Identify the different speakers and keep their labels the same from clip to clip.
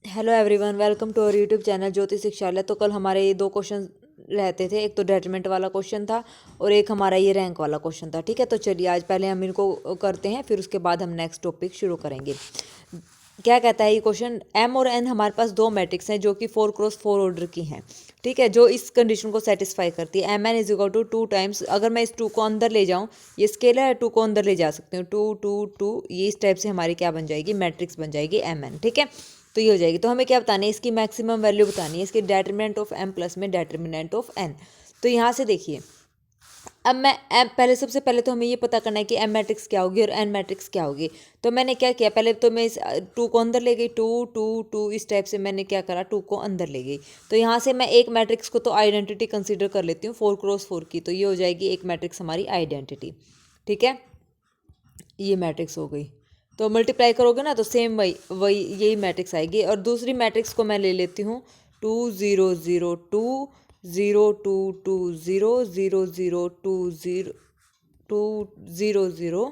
Speaker 1: Hello everyone, welcome to our YouTube channel Jyoti Shikshalaya. तो कल हमारे ये दो क्वेश्चन रहते थे, एक तो डेटरमेंट वाला क्वेश्चन था और एक हमारा ये रैंक वाला क्वेश्चन था। ठीक है, तो चलिए आज पहले हम इनको करते हैं, फिर उसके बाद हम नेक्स्ट टॉपिक शुरू करेंगे। क्या कहता है ये क्वेश्चन, एम और एन हमारे पास दो मैट्रिक्स हैं जो कि 4x4 ऑर्डर की हैं। ठीक है, जो इस कंडीशन को सेटिस्फाई करती है। M n is equal to 2 times, अगर मैं इस 2 को अंदर ले जाऊं, ये स्केलर है, 2 को अंदर ले जा सकती हूँ, 2 2 2, ये इस टाइप से हमारी क्या बन जाएगी, मैट्रिक्स बन जाएगी एम एन। ठीक है, तो ये हो जाएगी। तो हमें क्या बतानी है, इसकी मैक्सिमम वैल्यू बतानी है, इसकी डेटरमिनेंट ऑफ एम प्लस में डेटरमिनेंट ऑफ एन। तो यहाँ से देखिए, अब मैं एम पहले सबसे पहले तो हमें ये पता करना है कि एम मैट्रिक्स क्या होगी और एन मैट्रिक्स क्या होगी। तो मैंने क्या किया, पहले तो मैं इस 2 को अंदर ले गई, 2 2 2, इस टाइप से मैंने क्या करा, 2 को अंदर ले गई। तो यहाँ से मैं एक मैट्रिक्स को तो आइडेंटिटी कंसीडर कर लेती हूँ 4x4 की, तो ये हो जाएगी एक मैट्रिक्स हमारी आइडेंटिटी। ठीक है, ये मैट्रिक्स हो गई। तो मल्टीप्लाई करोगे ना तो सेम वही वही यही मैट्रिक्स आएगी। और दूसरी मैट्रिक्स को मैं ले लेती हूँ 2 0 0 2 0 0 0 2 0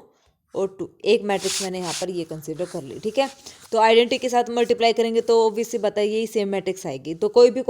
Speaker 1: और 2, एक मैट्रिक्स मैंने यहाँ पर ये कंसीडर कर ली। ठीक है, तो आइडेंटिटी के साथ मल्टीप्लाई करेंगे तो ऑब्वियसली बताइए यही सेम मैट्रिक्स आएगी। तो कोई भी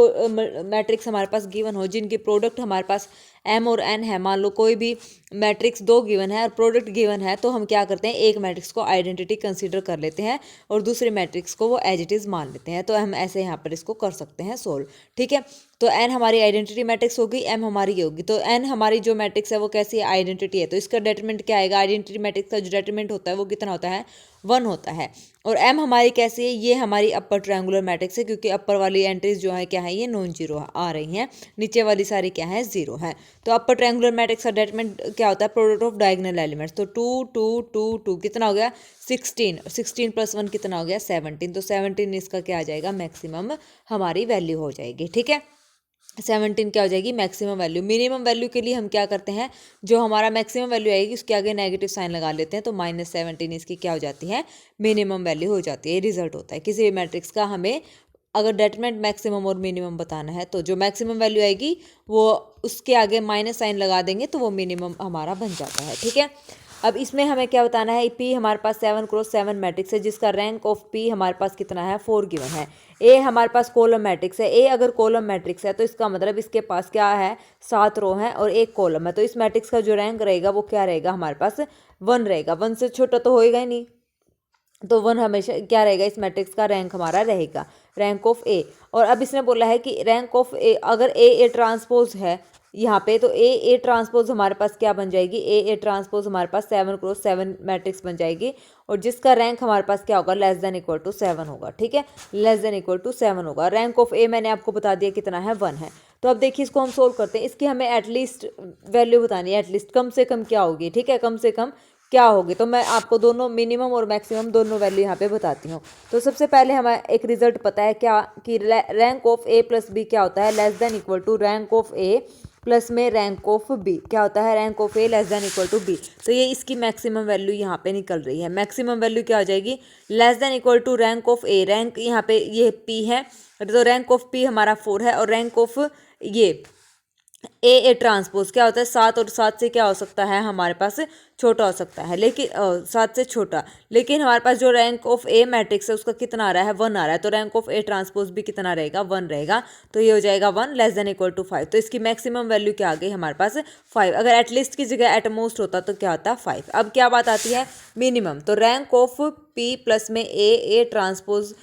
Speaker 1: मैट्रिक्स हमारे पास गिवन हो जिनकी प्रोडक्ट हमारे पास एम और एन है, मान लो कोई भी मैट्रिक्स दो गिवन है और प्रोडक्ट गिवन है, तो हम क्या करते हैं, एक मैट्रिक्स को आइडेंटिटी कंसीडर कर लेते हैं और दूसरे मैट्रिक्स को वो एज इट इज़ मान लेते हैं। तो हम ऐसे यहाँ पर इसको कर सकते हैं सोल्व। ठीक है, तो एन हमारी आइडेंटिटी मैट्रिक्स होगी, एम हमारी ये होगी। तो एन हमारी जो मैट्रिक्स है वो कैसी है, आइडेंटिटी है, तो इसका डेटरमिनेंट क्या आएगा, आइडेंटिटी मैट्रिक्स का जो डेटरमिनेंट होता है वो कितना होता है, 1 होता है। और एम हमारी कैसी है, ये हमारी अपर ट्रायंगुलर मैट्रिक्स है, क्योंकि अपर वाली एंट्रीज जो है क्या है, ये नॉन जीरो आ रही हैं, नीचे वाली सारी क्या है, जीरो है। तो अपर ट्रायंगुलर मैट्रिक्स का डेटरमिनेंट क्या होता है, प्रोडक्ट ऑफ डायगोनल एलिमेंट्स। तो 2 2 2 2 कितना हो गया, 16, 16 + 1 कितना हो गया, 17। तो 17 इसका क्या आ जाएगा, मैक्सिमम हमारी वैल्यू हो जाएगी। ठीक है, 17 क्या हो जाएगी, मैक्सिमम वैल्यू। मिनिमम वैल्यू के लिए हम क्या करते हैं, जो हमारा मैक्सिमम वैल्यू आएगी उसके आगे नेगेटिव साइन लगा लेते हैं, तो -17 इसकी क्या हो जाती है, मिनिमम वैल्यू हो जाती है। रिजल्ट होता है किसी भी मैट्रिक्स का। हमें अगर डेटरमिनेंट मैक्सिमम और मिनिमम बताना है तो जो मैक्सिमम वैल्यू आएगी वो उसके आगे माइनस साइन लगा देंगे तो वो मिनिमम हमारा बन जाता है। ठीक है, अब इसमें हमें क्या बताना है, पी हमारे पास 7x7 मैट्रिक्स है जिसका रैंक ऑफ पी हमारे पास कितना है, 4 गिवन है। ए हमारे पास कॉलम मैट्रिक्स है, ए अगर कॉलम मैट्रिक्स है तो इसका मतलब इसके पास क्या है, 7 रो हैं और एक कॉलम है। तो इस मैट्रिक्स का जो रैंक रहेगा वो क्या रहेगा, हमारे पास 1 रहेगा। 1 से छोटा तो होएगा ही नहीं, तो 1 हमेशा क्या रहेगा, इस मैट्रिक्स का रैंक हमारा रहेगा, रैंक ऑफ ए। और अब इसने बोला है कि रैंक ऑफ ए, अगर ए ट्रांसपोज है यहाँ पे, तो ए ट्रांसपोज हमारे पास क्या बन जाएगी, ए ट्रांसपोज हमारे पास 7x7 मैट्रिक्स बन जाएगी और जिसका रैंक हमारे पास क्या होगा, <= 7 होगा। ठीक है, <= 7 होगा। रैंक ऑफ ए मैंने आपको बता दिया कितना है, 1 है। तो अब देखिए इसको हम सोल्व करते हैं। इसकी हमें एटलीस्ट वैल्यू बतानी है, एटलीस्ट कम से कम क्या होगी। ठीक है, कम से कम क्या होगी, तो मैं आपको दोनों मिनिमम और मैक्सिमम दोनों वैल्यू यहाँ पे बताती हूँ। तो सबसे पहले हमें एक रिजल्ट पता है क्या, कि rank of A plus b क्या होता है, <= रैंक ऑफ ए प्लस में रैंक ऑफ बी क्या होता है, रैंक ऑफ ए <= बी। तो ये इसकी मैक्सिमम वैल्यू यहाँ पे निकल रही है। मैक्सिमम वैल्यू क्या हो जाएगी, <= रैंक ऑफ ए, रैंक यहाँ पे ये पी है, तो रैंक ऑफ पी हमारा 4 है और रैंक ऑफ ये ए ट्रांसपोज क्या होता है, 7 और 7 से क्या हो सकता है, हमारे पास छोटा हो सकता है, लेकिन 7 से छोटा। लेकिन हमारे पास जो रैंक ऑफ ए मैट्रिक्स है उसका कितना आ रहा है, 1 आ रहा है, तो रैंक ऑफ ए ट्रांसपोज भी कितना रहेगा, 1 रहेगा। तो ये हो जाएगा 1 <= 5। तो इसकी मैक्सिमम वैल्यू क्या आ गई हमारे पास, 5। अगर एटलीस्ट की जगह एटमोस्ट होता तो क्या होता, 5। अब क्या बात आती है, मिनिमम। तो रैंक ऑफ पी प्लस में ए ट्रांसपोज,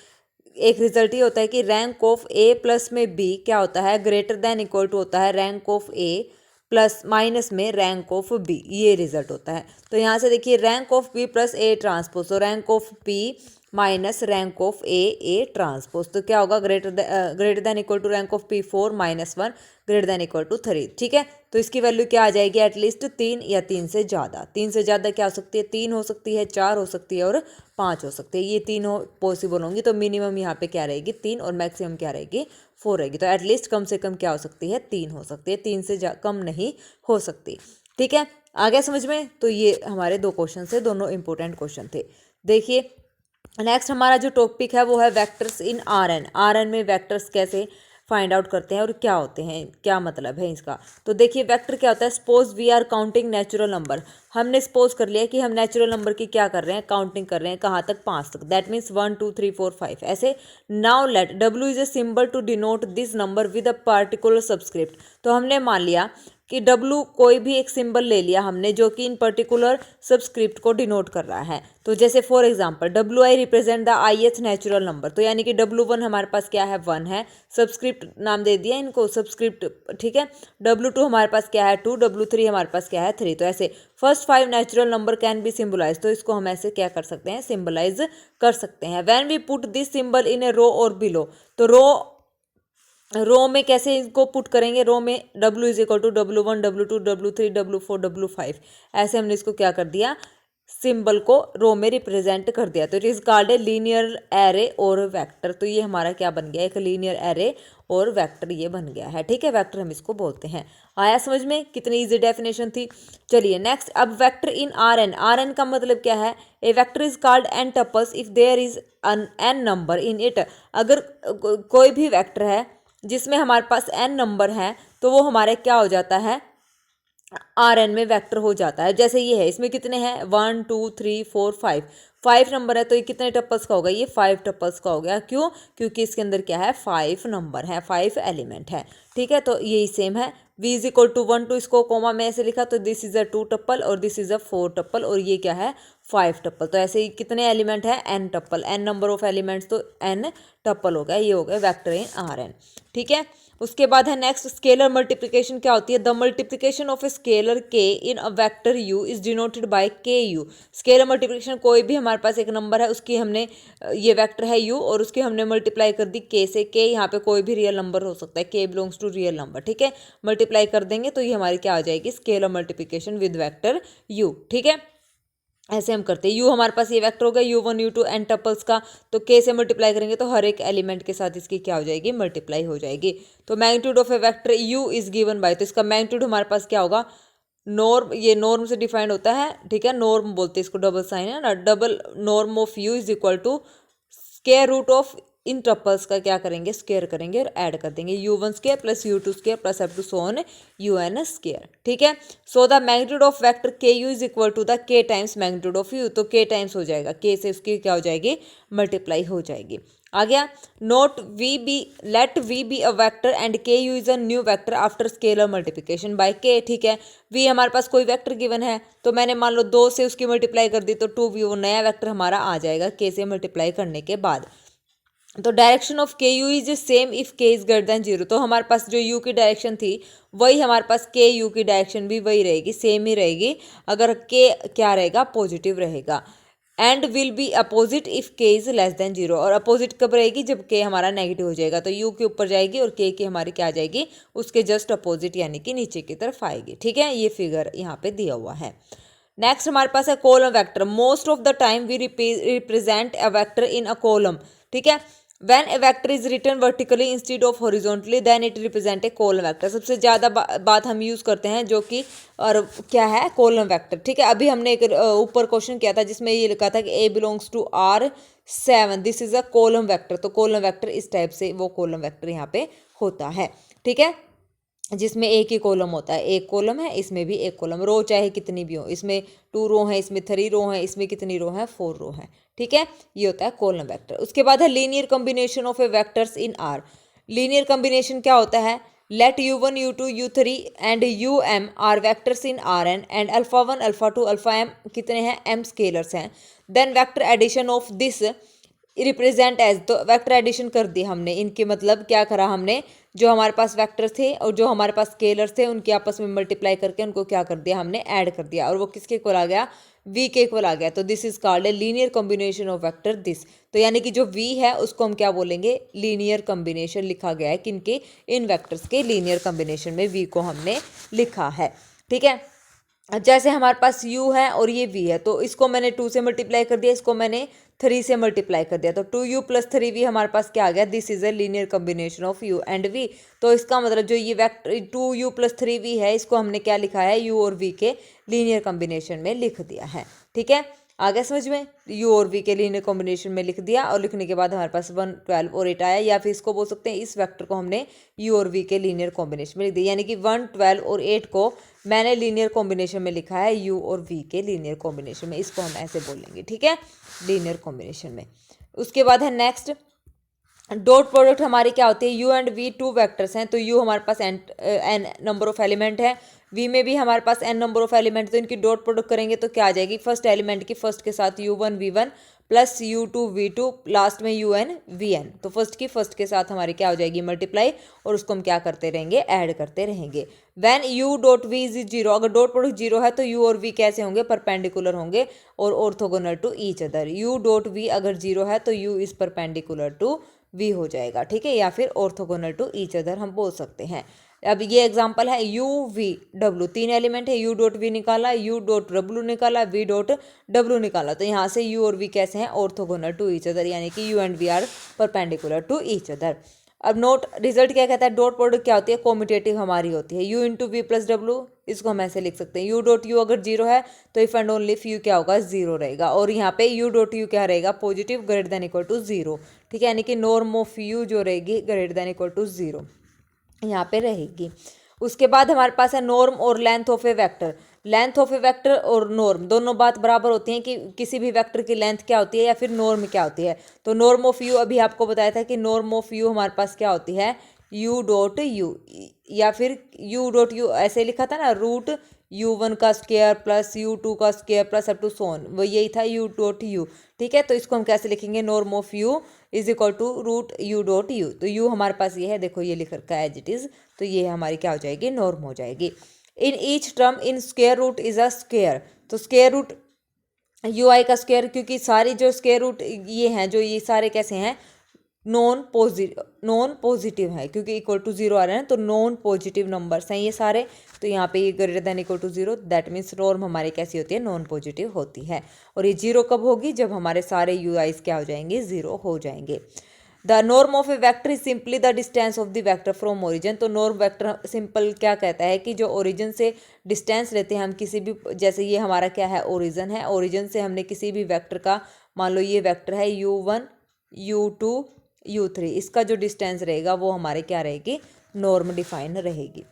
Speaker 1: एक रिजल्ट ये होता है कि रैंक ऑफ ए प्लस में बी क्या होता है, > होता है rank of A plus minus में रैंक ऑफ बी, ये रिजल्ट होता है। तो यहाँ से देखिए rank of B plus A transpose, तो rank of P minus rank of A transpose, तो क्या होगा, > रैंक ऑफ पी 4 - 1 > 3। ठीक है, तो इसकी वैल्यू क्या आ जाएगी, एटलीस्ट 3 या 3 से ज़्यादा। 3 से ज़्यादा क्या हो सकती है, 3 हो सकती है, 4 हो सकती है और 5 हो सकती है। ये तीनों पॉसिबल होंगी। तो मिनिमम यहाँ पे क्या रहेगी, 3 और मैक्सिमम क्या रहेगी, 4 रहेगी। तो एटलीस्ट कम से कम क्या हो सकती है, 3 हो सकती है, 3 से कम नहीं हो सकती। ठीक है, आ गया समझ में। तो ये हमारे दो क्वेश्चन थे, दोनों इंपॉर्टेंट क्वेश्चन थे। देखिए नेक्स्ट हमारा जो टॉपिक है वो है vectors in R n. R n में वेक्टर्स कैसे फाइंड आउट करते हैं और क्या होते हैं, क्या मतलब है इसका। तो देखिए वेक्टर क्या होता है, suppose we are counting natural number, हमने सपोज कर लिया कि हम नेचुरल नंबर की क्या कर रहे हैं, काउंटिंग कर रहे हैं, कहाँ तक, 5 तक, दैट मीन्स 1 2 3 4 5 ऐसे। Now let W is a symbol to denote this number with a particular subscript. तो हमने मान लिया कि W कोई भी एक सिंबल ले लिया हमने जो कि इन पर्टिकुलर सबस्क्रिप्ट को डिनोट कर रहा है। तो जैसे for example WI represent the ith natural number, तो यानी कि W1 हमारे पास क्या है, 1 है, सबस्क्रिप्ट नाम दे दिया इनको सबस्क्रिप्ट, ठीक है। W2 हमारे पास क्या है, 2, W3 हमारे पास क्या है, 3। तो ऐसे first 5 natural number can be symbolize, तो इसको हम ऐसे क्या कर सकते हैं, सिम्बलाइज कर सकते हैं। When we put this symbol in a row और बिलो, तो रो में कैसे इनको पुट करेंगे, रो में W is equal to W1 W2 W3 W4 W5 ऐसे हमने इसको क्या कर दिया, सिंबल को रो में रिप्रेजेंट कर दिया। तो it is called a linear array और वेक्टर। तो ये हमारा क्या बन गया, एक लीनियर एरे और वेक्टर ये बन गया है, ठीक है। वेक्टर हम इसको बोलते हैं। आया समझ में, कितनी इजी डेफिनेशन थी। चलिए नेक्स्ट, अब वेक्टर इन Rn, Rn का मतलब क्या है, a vector is called n tuples if there is n number in it. अगर कोई भी वेक्टर है जिसमें हमारे पास n नंबर है तो वो हमारे क्या हो जाता है, Rn में वेक्टर हो जाता है। जैसे ये है, इसमें कितने हैं, 1 2 3 4 5, 5 नंबर है, तो ये कितने टप्पल्स का होगा, ये 5 टप्पल्स का हो गया। क्यों, क्योंकि इसके अंदर क्या है, 5 नंबर है, 5 एलिमेंट है, ठीक है। तो यही सेम है, v इज इक्वल टू 1 2, इसको कोमा में ऐसे लिखा, तो दिस इज अ 2 टप्पल और दिस इज अ 4 टप्पल और ये क्या है, 5 टप्पल। तो ऐसे ही कितने एलिमेंट है, n tuple, n number of elements, तो n टप्पल हो गया, ये हो गया वेक्टर इन Rn, ठीक है। उसके बाद है नेक्स्ट, स्केलर मल्टीप्लिकेशन क्या होती है, the multiplication of a scalar k in a vector u is denoted bye ku। Scalar multiplication, कोई भी हमारे पास एक नंबर है उसकी हमने, ये वेक्टर है u और उसकी हमने मल्टीप्लाई कर दी k से। k यहाँ पे कोई भी रियल नंबर हो सकता है, k belongs to real number, ठीक है। मल्टीप्लाई कर देंगे तो ये हमारी क्या हो जाएगी, scalar multiplication with vector u, ठीक है। ऐसे हम करते हैं, u हमारे पास ये वेक्टर हो गया u1 u2 n टपल्स का, तो k से मल्टीप्लाई करेंगे तो हर एक एलिमेंट के साथ इसकी क्या हो जाएगी, मल्टीप्लाई हो जाएगी। तो magnitude of a vector u is given by, तो इसका मैग्नीट्यूड हमारे पास क्या होगा, नॉर्म, ये नॉर्म से डिफाइंड होता है, ठीक है, नॉर्म बोलते हैं इसको, डबल साइन है ना, double norm of u is equal to square root of इन टपल्स का क्या करेंगे, स्क्वायर करेंगे और ऐड कर देंगे, u1 square plus u2 square plus up to so on un square, ठीक है। So the magnitude of vector ku is equal to the k times magnitude of u, तो k टाइम्स हो जाएगा, k से उसकी क्या हो जाएगी, मल्टीप्लाई हो जाएगी। आ गया, note v be, let v be a vector and k u is a new vector after scalar multiplication by k, ठीक है। वी हमारे पास कोई वेक्टर गिवन है, तो मैंने मान लो 2 से उसकी मल्टीप्लाई कर दी, तो 2v वो नया वेक्टर हमारा आ जाएगा के से मल्टीप्लाई करने के बाद। तो डायरेक्शन ऑफ के यू इज सेम इफ के इज ग्रेटर देन 0, तो हमारे पास जो यू की डायरेक्शन थी वही हमारे पास के यू की डायरेक्शन भी वही रहेगी, सेम ही रहेगी, अगर के क्या रहेगा, पॉजिटिव रहेगा। And will be opposite if के इज लेस देन 0, और अपोजिट कब रहेगी, जब के हमारा नेगेटिव हो जाएगा, तो यू के ऊपर जाएगी और के की हमारी क्या आ जाएगी, उसके जस्ट अपोजिट यानी कि नीचे की तरफ आएगी, ठीक है। ये फिगर यहाँ पे दिया हुआ है। नेक्स्ट हमारे पास है column vector, most of the time we represent a vector in a column, ठीक है। When a vector is written vertically instead of horizontally, then it represent a column vector। सबसे ज़्यादा बात हम यूज़ करते हैं जो कि, और क्या है, कॉलम वेक्टर, ठीक है। अभी हमने एक ऊपर क्वेश्चन किया था जिसमें ये लिखा था कि A belongs to R7, this is a column vector, तो कॉलम वेक्टर इस टाइप से वो कॉलम वेक्टर यहाँ पे होता है, ठीक है, जिसमें एक ही कॉलम होता है, एक कॉलम है, इसमें भी एक कॉलम, रो चाहे कितनी भी हो, इसमें 2 रो है, इसमें 3 रो है, इसमें कितनी रो है, 4 रो है, ठीक है। ये होता है कॉलम वेक्टर। उसके बाद है linear combination of a vectors in R. Linear combination क्या होता है, let u1 u2 u3 and um are vectors in Rn and alpha 1 alpha 2 alpha m कितने हैं, m स्केलर्स हैं, then vector addition of this represent as, तो vector addition कर दी हमने, इनके मतलब क्या करा हमने, जो हमारे पास वेक्टर थे और जो हमारे पास स्केलर थे उनके आपस में मल्टीप्लाई करके उनको क्या कर दिया हमने, ऐड कर दिया, और वो किसके इक्वल आ गया, v के इक्वल आ गया। तो this is called a linear combination of vector this, तो यानी कि जो v है उसको हम क्या बोलेंगे, लीनियर कॉम्बिनेशन लिखा गया है किनके, इन वेक्टर्स के लीनियर कॉम्बिनेशन में v को हमने लिखा है, ठीक है। जैसे हमारे पास u है और ये v है, तो इसको मैंने 2 से मल्टीप्लाई कर दिया, इसको मैंने 3 से मल्टीप्लाई कर दिया, तो 2u प्लस 3v हमारे पास क्या आ गया, this is a linear combination of u and v। तो इसका मतलब जो ये वेक्टर 2u प्लस 3v है, इसको हमने क्या लिखा है, u और v के लीनियर कॉम्बिनेशन में लिख दिया है, ठीक है। आ गया समझ में। u और v के लीनियर कॉम्बिनेशन में लिख दिया और लिखने के बाद हमारे पास 1, 12 और 8 आया, या फिर इसको बोल सकते हैं इस वेक्टर को हमने u और v के लीनियर कॉम्बिनेशन में लिख दिया, यानी कि 1, 12 और 8 को मैंने लीनियर कॉम्बिनेशन में लिखा है u और v के लीनियर कॉम्बिनेशन में, इसको हम ऐसे बोलेंगे, ठीक है, लीनियर कॉम्बिनेशन में। उसके बाद है नेक्स्ट डॉट प्रोडक्ट हमारी क्या होती है, u and v two vectors हैं, तो यू हमारे पास एन नंबर ऑफ एलिमेंट है, वी में भी हमारे पास एन नंबर ऑफ एलिमेंट, तो इनकी डॉट प्रोडक्ट करेंगे तो क्या आ जाएगी, फर्स्ट एलिमेंट की फर्स्ट के साथ u1 v1 plus u2 v2 last में un vn, तो फर्स्ट की फर्स्ट के साथ हमारी क्या हो जाएगी मल्टीप्लाई, और उसको हम क्या करते रहेंगे, ऐड करते रहेंगे। When u dot v is zero, अगर डॉट प्रोडक्ट जीरो है तो u और v कैसे होंगे, परपेंडिकुलर होंगे और orthogonal to each other. u dot v अगर जीरो है तो u is perpendicular to v हो जाएगा, ठीक है, या फिर ऑर्थोगोनल टू ईच अदर हम बोल सकते हैं। अब ये एग्जांपल है u v w, तीन एलिमेंट है, u डॉट v निकाला, u डॉट w निकाला, v डॉट w निकाला, तो यहाँ से u और v कैसे हैं, ऑर्थोगोनल टू ईच अदर, यानी कि u and v are perpendicular to each other. अब नोट रिजल्ट क्या कहता है, डॉट प्रोडक्ट क्या होती है, कॉम्यूटेटिव हमारी होती है, u इंटू वी प्लस डब्ल्यू, इसको हम ऐसे लिख सकते हैं, u डॉट u अगर जीरो है तो if and only if u क्या होगा, जीरो रहेगा, और यहाँ पे u डॉट u क्या रहेगा, positive greater than equal to zero, ठीक है, यानी कि नॉर्म ऑफ u जो रहेगी greater than equal to zero यहाँ पे रहेगी। उसके बाद हमारे पास है नॉर्म और length of a vector. Length of a vector और नॉर्म दोनों बात बराबर होती हैं कि किसी भी वेक्टर की लेंथ क्या होती है या फिर नॉर्म क्या होती है। तो नॉर्म ऑफ यू अभी आपको बताया था कि नॉर्म ऑफ यू हमारे पास क्या होती है, यू डॉट यू, या फिर यू डॉट यू ऐसे लिखा था ना, रूट u1 का स्क्वायर प्लस u2 का स्क्वायर प्लस अप टू सोन, वो यही था u डॉट यू, ठीक है। तो इसको हम कैसे लिखेंगे, norm of u is equal to root u dot u, तो u हमारे पास ये है, देखो ये लिख रखा है एज इट इज, तो ये हमारी क्या हो जाएगी, नॉर्म हो जाएगी। In each term in square root is a square, तो स्क्वायर रूट ui का स्क्वायर, क्योंकि सारी जो स्क्वायर रूट ये हैं, जो ये सारे कैसे हैं, नॉन पॉजिटिव है, क्योंकि इक्वल टू जीरो आ रहे हैं, तो नॉन पॉजिटिव नंबर्स हैं ये सारे, तो यहाँ पे ये greater than equal to zero, that means norm हमारी कैसी होती है, नॉन पॉजिटिव होती है। और ये जीरो कब होगी, जब हमारे सारे यूआईज क्या हो जाएंगे, जीरो हो जाएंगे। The norm of a vector is simply the distance of the vector from origin, तो नॉर्म वेक्टर सिंपल क्या कहता है कि जो ओरिजिन से डिस्टेंस लेते हैं हम किसी भी, जैसे ये हमारा क्या है, ओरिजिन है, ओरिजिन से हमने किसी भी वेक्टर का, मान लो ये वेक्टर है u1 u2 u3, इसका जो डिस्टेंस रहेगा वो हमारे क्या रहेगी, नॉर्म डिफाइन रहेगी,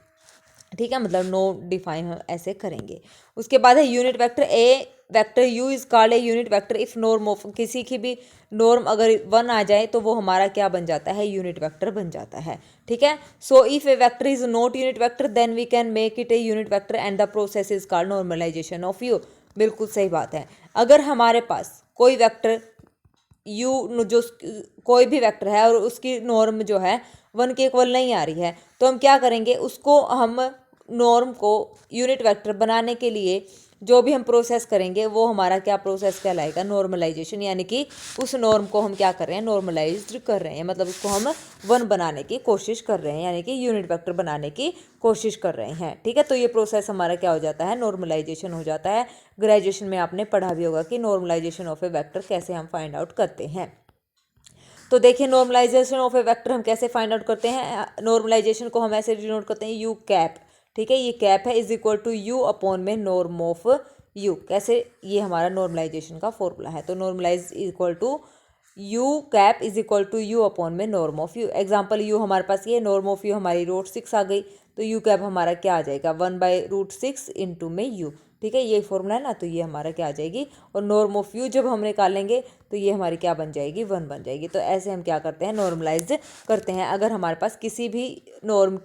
Speaker 1: ठीक है, मतलब नो डिफाइन हम ऐसे करेंगे। उसके बाद है unit vector, A vector u is called a unit vector if norm of, किसी की भी नॉर्म अगर 1 आ जाए तो वो हमारा क्या बन जाता है, यूनिट वेक्टर बन जाता है, ठीक है। So if a vector is not unit vector then we can make it a unit vector and the process is called normalization of u, बिल्कुल सही बात है। अगर हमारे पास कोई वेक्टर u जो कोई भी वेक्टर है और उसकी नॉर्म जो है 1 के इक्वल नहीं आ रही है, तो हम क्या करेंगे, उसको हम नॉर्म को यूनिट वेक्टर बनाने के लिए जो भी हम प्रोसेस करेंगे वो हमारा क्या प्रोसेस कहलाएगा, नॉर्मलाइजेशन, यानी कि उस नॉर्म को हम क्या कर रहे हैं, नॉर्मलाइज्ड कर रहे हैं, मतलब उसको हम 1 बनाने की कोशिश कर रहे हैं, यानी कि यूनिट वेक्टर बनाने की कोशिश कर रहे हैं, ठीक है। तो ये प्रोसेस हमारा क्या हो जाता है, नॉर्मलाइजेशन हो जाता है। ग्रेजुएशन में आपने पढ़ा भी होगा कि नॉर्मलाइजेशन ऑफ ए वेक्टर कैसे हम फाइंड आउट करते हैं। तो देखिए नॉर्मलाइजेशन ऑफ ए वेक्टर हम कैसे फाइंड आउट करते हैं, नॉर्मलाइजेशन को हम ऐसे डिनोट करते हैं यू कैप, ठीक है, ये कैप है, is equal to u upon में नॉर्म ऑफ यू, कैसे, ये हमारा नॉर्मलाइजेशन का फॉर्मूला है। तो normalize equal to u cap is equal to u upon में norm of u. Example u हमारे पास ये, नॉर्म ऑफ यू हमारी √6 आ गई, तो यू कैप हमारा क्या आ जाएगा, 1/√6 इंटू में यू, ठीक है, ये फॉर्मूला है ना, तो ये हमारा क्या आ जाएगी, और नॉर्म ऑफ यू जब हम निकालेंगे तो ये हमारी क्या बन जाएगी, 1 बन जाएगी। तो ऐसे हम क्या करते हैं, नॉर्मलाइज करते हैं। अगर हमारे पास किसी भी नॉर्म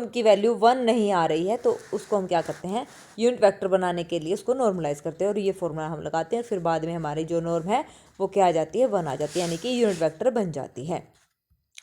Speaker 1: की वैल्यू 1 नहीं आ रही है तो उसको हम क्या करते हैं, यूनिट वेक्टर बनाने के लिए उसको नॉर्मलाइज करते हैं, और ये फॉर्मूला हम लगाते हैं, फिर बाद में हमारी जो नॉर्म है वो क्या आ जाती है, 1 आ जाती है, यानी कि यूनिट वेक्टर बन जाती है।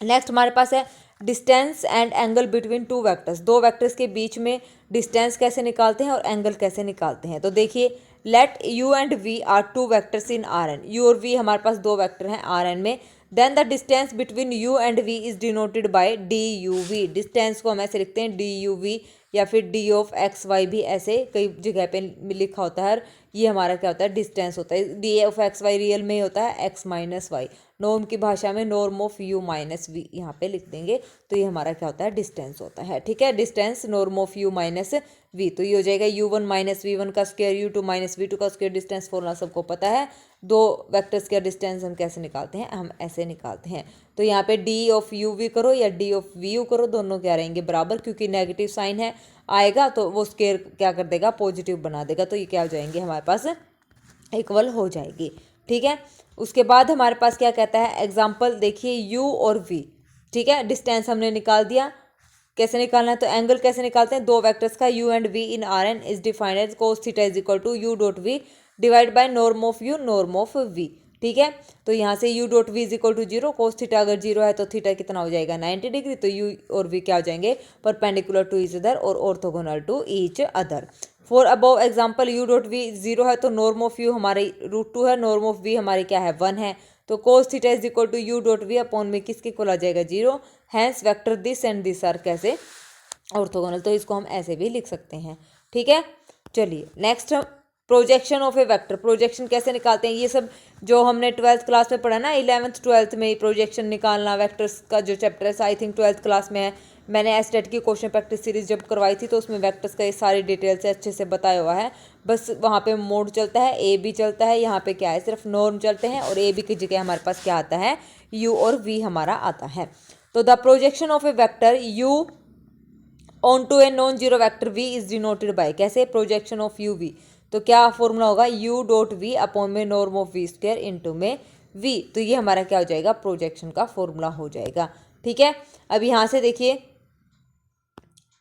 Speaker 1: नेक्स्ट हमारे पास है distance and angle between two vectors, दो वेक्टर्स के बीच में डिस्टेंस कैसे निकालते हैं और एंगल कैसे निकालते हैं। तो देखिए, let u and v are two vectors in Rn, u और v हमारे पास दो वेक्टर हैं Rn में, then the distance between u and v is denoted by duv, distance को हम ऐसे लिखते हैं duv, या फिर d ऑफ x y भी ऐसे कई जगह पे लिखा होता है, ये हमारा क्या होता है, डिस्टेंस होता है। D of x y real में होता है एक्स माइनस वाई, नॉर्म की भाषा में norm of u minus v यहाँ पे लिख देंगे, तो ये हमारा क्या होता है, डिस्टेंस होता है। ठीक है, distance norm of u minus v, तो ये हो जाएगा u1 माइनस वी1 का स्क्वायर u2 माइनस वी2 का स्क्वायर। डिस्टेंस फॉर्मूला सबको पता है, दो वेक्टर्स का डिस्टेंस हम कैसे निकालते हैं, हम ऐसे निकालते हैं। तो यहाँ पे डी ऑफ यू वी करो या डी ऑफ वी यू करो, दोनों क्या रहेंगे, बराबर, क्योंकि नेगेटिव साइन है आएगा तो वो स्क्वायर क्या कर देगा, पॉजिटिव बना देगा, तो ये क्या हो जाएंगे हमारे पास, इक्वल हो जाएगी। ठीक है, उसके बाद हमारे पास क्या कहता है, एग्जाम्पल देखिए u और v। ठीक है, डिस्टेंस हमने निकाल दिया, कैसे निकालना है, तो एंगल कैसे निकालते हैं, दो वेक्टर्स का u and v in R n is defined as cos theta is equal to u dot v divide by norm of u norm of v। ठीक है, तो यहाँ से u dot v is equal to zero, cos theta अगर zero है तो theta कितना हो जाएगा 90 डिग्री, तो u और v क्या हो जाएंगे, परपेंडिकुलर टू ईच अदर और orthogonal to each other. For above example u dot v zero है तो नॉर्म ऑफ u हमारी √2 है, नॉर्म ऑफ v हमारी क्या है 1 है, तो cos theta is equal to u dot v upon में किसके इक्वल आ जाएगा 0। Hence vector this and this are कैसे ऑर्थोगोनल, तो इसको हम ऐसे भी लिख सकते हैं। ठीक है, चलिए next projection of a vector, projection कैसे निकालते हैं, ये सब जो हमने 12th क्लास में पढ़ा ना, 11th 12th में प्रोजेक्शन निकालना वेक्टर्स का जो चैप्टर है, आई थिंक 12th क्लास में है। मैंने एस्टेट की क्वेश्चन प्रैक्टिस सीरीज जब करवाई थी तो उसमें वेक्टर्स का ये सारी डिटेल से अच्छे से बताया हुआ है। बस वहाँ पे मोड चलता है, ए बी चलता है, यहाँ पे क्या है सिर्फ नॉर्म चलते हैं, और ए बी की जगह हमारे पास क्या आता है, यू और वी हमारा आता है। तो the projection of a vector u onto a non zero vector v is denoted by, कैसे, प्रोजेक्शन ऑफ यू वी, तो क्या फॉर्मूला होगा, u डॉट वी अपॉन में norm of v square into में v, तो ये हमारा क्या हो जाएगा, प्रोजेक्शन का फॉर्मूला हो जाएगा। ठीक है, अब यहाँ से देखिए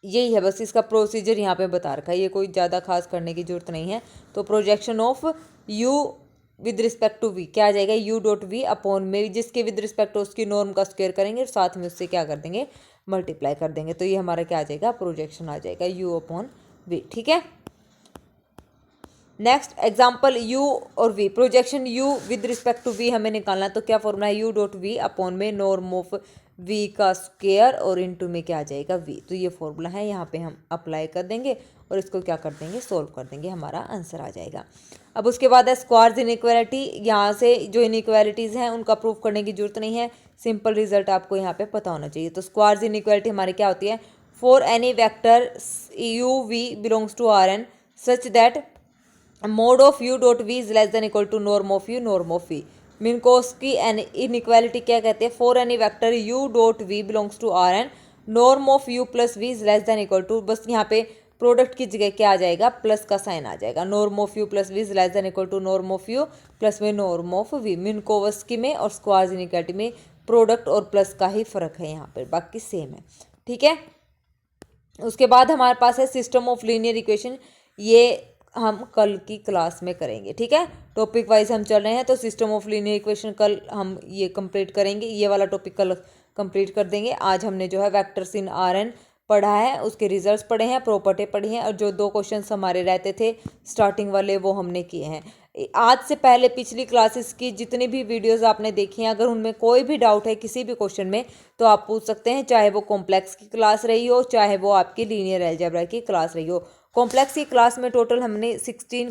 Speaker 1: यही है, बस इसका प्रोसीजर यहाँ पे बता रखा है, ये कोई ज़्यादा खास करने की जरूरत नहीं है। तो projection of u with respect to v क्या आ जाएगा, u डॉट वी अपॉन में जिसके विद रिस्पेक्ट टू उसकी नॉर्म का स्क्वायर करेंगे और साथ में उससे क्या कर देंगे, मल्टीप्लाई कर देंगे, तो ये हमारा क्या आ जाएगा, प्रोजेक्शन आ जाएगा u अपॉन v। ठीक है, नेक्स्ट एग्जाम्पल u और v, projection u with respect to v हमें निकालना है, तो क्या फॉर्मूला है, u डॉट v अपॉन में नॉर्म ऑफ v का स्क्वायर और इनटू में क्या आ जाएगा v, तो ये फॉर्मूला है, यहाँ पे हम अप्लाई कर देंगे और इसको क्या कर देंगे, सोल्व कर देंगे, हमारा आंसर आ जाएगा। अब उसके बाद है स्क्वायर्स इनइक्वालिटी, यहाँ से जो इनइक्वालिटीज़ हैं उनका प्रूफ करने की जरूरत नहीं है, सिंपल रिजल्ट आपको यहाँ पे पता होना चाहिए। तो स्क्वायर्स इनइक्वालिटी हमारी क्या होती है, for any vector u v belongs to R n such that mod of u dot v is less than equal to norm of u norm of v। Minkowski inequality क्या कहते हैं, for any vector u dot v belongs to R n norm of u plus v is less than equal to, बस यहाँ पे product की जगह क्या आ जाएगा, प्लस का साइन आ जाएगा, norm of u plus v is less than equal to norm of u plus में नॉर्म ऑफ v। मिन्कोव्स्की में और स्क्वायर्स इनइक्वालिटी में प्रोडक्ट और प्लस का ही फर्क है, यहाँ पर बाकी सेम है। ठीक है, उसके बाद हमारे पास है सिस्टम ऑफ लीनियर इक्वेशन, ये हम कल की क्लास में करेंगे। ठीक है, टॉपिक वाइज हम चल रहे हैं, तो सिस्टम ऑफ लीनियर इक्वेशन कल हम ये कंप्लीट करेंगे, ये वाला टॉपिक कल कंप्लीट कर देंगे। आज हमने जो है वेक्टर्स इन आर एन पढ़ा है, उसके रिजल्ट्स पढ़े हैं, प्रॉपर्टी पढ़ी हैं, और जो दो क्वेश्चंस हमारे रहते थे स्टार्टिंग वाले वो हमने किए हैं। आज से पहले पिछली क्लासेस की जितनी भी वीडियोस आपने देखी हैं, अगर उनमें कोई भी डाउट है किसी भी क्वेश्चन में तो आप पूछ सकते हैं, चाहे वो कॉम्प्लेक्स की क्लास रही हो, चाहे वो आपकी लीनियर अलजेब्रा की क्लास रही हो। कॉम्प्लेक्स की क्लास में टोटल हमने 16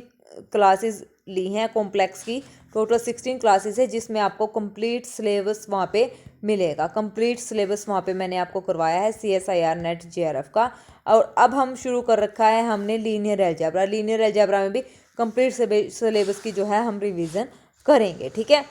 Speaker 1: क्लासेस ली हैं, कॉम्प्लेक्स की टोटल 16 क्लासेस है, जिसमें आपको कंप्लीट सिलेबस वहाँ पे मिलेगा। कंप्लीट सिलेबस वहाँ पे मैंने आपको करवाया है CSIR नेट JRF का। और अब हम शुरू कर रखा है हमने लीनियर अलजेब्रा, लीनियर अलजेब्रा में भी कंप्लीट सिलेबस की जो है हम रिवीजन करेंगे। ठीक है,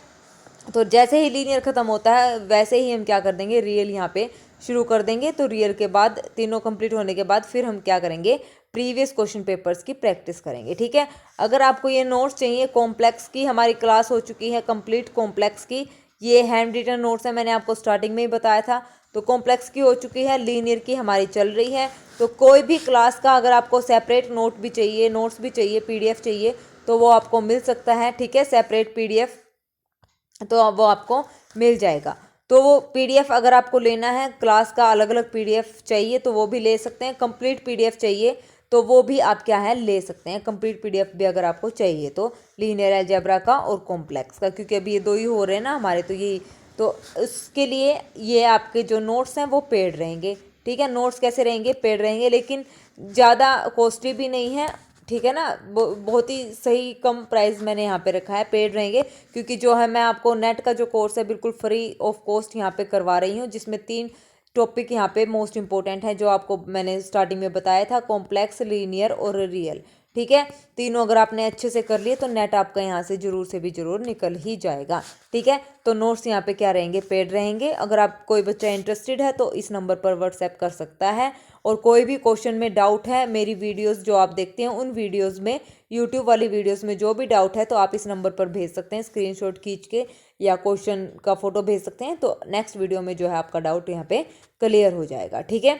Speaker 1: तो जैसे ही लीनियर ख़त्म होता है वैसे ही हम क्या कर देंगे, रियल यहाँ पे शुरू कर देंगे। तो रियल के बाद तीनों कंप्लीट होने के बाद फिर हम क्या करेंगे, प्रीवियस क्वेश्चन पेपर्स की प्रैक्टिस करेंगे। ठीक है, अगर आपको ये नोट्स चाहिए, कॉम्प्लेक्स की हमारी क्लास हो चुकी है कंप्लीट, कॉम्प्लेक्स की ये हैंड रिटन नोट्स है, मैंने आपको स्टार्टिंग में ही बताया था। तो कॉम्प्लेक्स की हो चुकी है, लीनियर की हमारी चल रही है। तो कोई भी क्लास का अगर आपको सेपरेट नोट भी चाहिए, नोट्स भी चाहिए, PDF चाहिए, तो वो आपको मिल सकता है। ठीक है, सेपरेट PDF तो वो आपको मिल जाएगा। तो वो PDF अगर आपको लेना है, क्लास का अलग अलग PDF चाहिए तो वो भी ले सकते हैं, कंप्लीट PDF चाहिए तो वो भी आप क्या है ले सकते हैं। कंप्लीट PDF भी अगर आपको चाहिए तो लीनियर अलजेब्रा का और कॉम्प्लेक्स का, क्योंकि अभी ये दो ही हो रहे हैं ना हमारे, तो ये तो उसके लिए ये आपके जो नोट्स हैं वो पेड रहेंगे। ठीक है, नोट्स कैसे रहेंगे, पेड रहेंगे, लेकिन ज़्यादा कॉस्टली भी नहीं है, ठीक है ना, बहुत ही सही कम प्राइस मैंने यहाँ पे रखा है, पेड रहेंगे, क्योंकि जो है मैं आपको नेट का जो कोर्स है बिल्कुल फ्री ऑफ कॉस्ट यहाँ पे करवा रही हूँ, जिसमें 3 टॉपिक यहाँ पे मोस्ट इंपॉर्टेंट है जो आपको मैंने स्टार्टिंग में बताया था, कॉम्प्लेक्स, लीनियर और रियल। ठीक है, तीनों अगर आपने अच्छे से कर लिए तो नेट आपका यहाँ से जरूर से भी जरूर निकल ही जाएगा। ठीक है, तो नोट्स यहाँ पे क्या रहेंगे, पेड रहेंगे। अगर आप कोई बच्चा इंटरेस्टेड है तो इस नंबर पर व्हाट्सएप कर सकता है, और कोई भी क्वेश्चन में डाउट है, मेरी वीडियोस जो आप देखते हैं उन वीडियोस में, यूट्यूब वाली वीडियोस में जो भी डाउट है तो आप इस नंबर पर भेज सकते हैं, स्क्रीनशॉट खींच के या क्वेश्चन का फोटो भेज सकते हैं, तो नेक्स्ट वीडियो में जो है आपका डाउट यहाँ पे क्लियर हो जाएगा। ठीक है,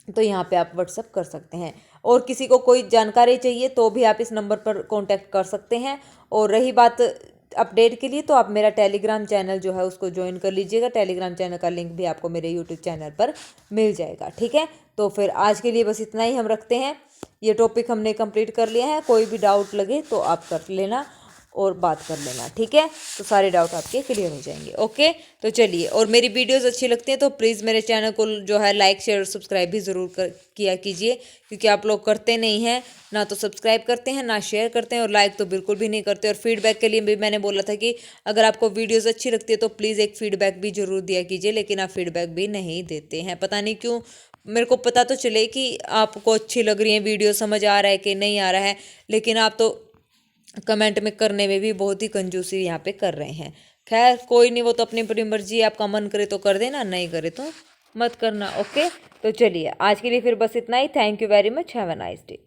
Speaker 1: तो यहाँ पे आप व्हाट्सअप कर सकते हैं, और किसी को कोई जानकारी चाहिए तो भी आप इस नंबर पर कांटेक्ट कर सकते हैं। और रही बात अपडेट के लिए, तो आप मेरा टेलीग्राम चैनल जो है उसको ज्वाइन कर लीजिएगा, टेलीग्राम चैनल का लिंक भी आपको मेरे यूट्यूब चैनल पर मिल जाएगा। ठीक है, तो फिर आज के लिए बस इतना ही हम रखते हैं, ये टॉपिक हमने कंप्लीट कर लिया है, कोई भी डाउट लगे तो आप कर लेना और बात कर लेना। ठीक है, तो सारे डाउट आपके क्लियर हो जाएंगे। ओके, तो चलिए, और मेरी वीडियोस अच्छी लगती हैं तो प्लीज़ मेरे चैनल को जो है लाइक, शेयर और सब्सक्राइब भी ज़रूर किया कीजिए, क्योंकि आप लोग करते नहीं हैं, ना तो सब्सक्राइब करते हैं, ना शेयर करते हैं, और लाइक तो बिल्कुल भी नहीं करते। और फीडबैक के लिए भी मैंने बोला था कि अगर आपको वीडियोज़ अच्छी लगती है तो प्लीज़ एक फीडबैक भी ज़रूर दिया कीजिए, लेकिन आप फीडबैक भी नहीं देते हैं, पता नहीं क्यों। मेरे को पता तो चले कि आपको अच्छी लग रही है वीडियो, समझ आ रहा है कि नहीं आ रहा है, लेकिन आप तो कमेंट में करने में भी बहुत ही कंजूसी यहाँ पे कर रहे हैं। खैर कोई नहीं, वो तो अपनी अपनी मर्जी है, आपका मन करे तो कर देना, नहीं करे तो मत करना। ओके, तो चलिए आज के लिए फिर बस इतना ही। Thank you very much, have a nice day.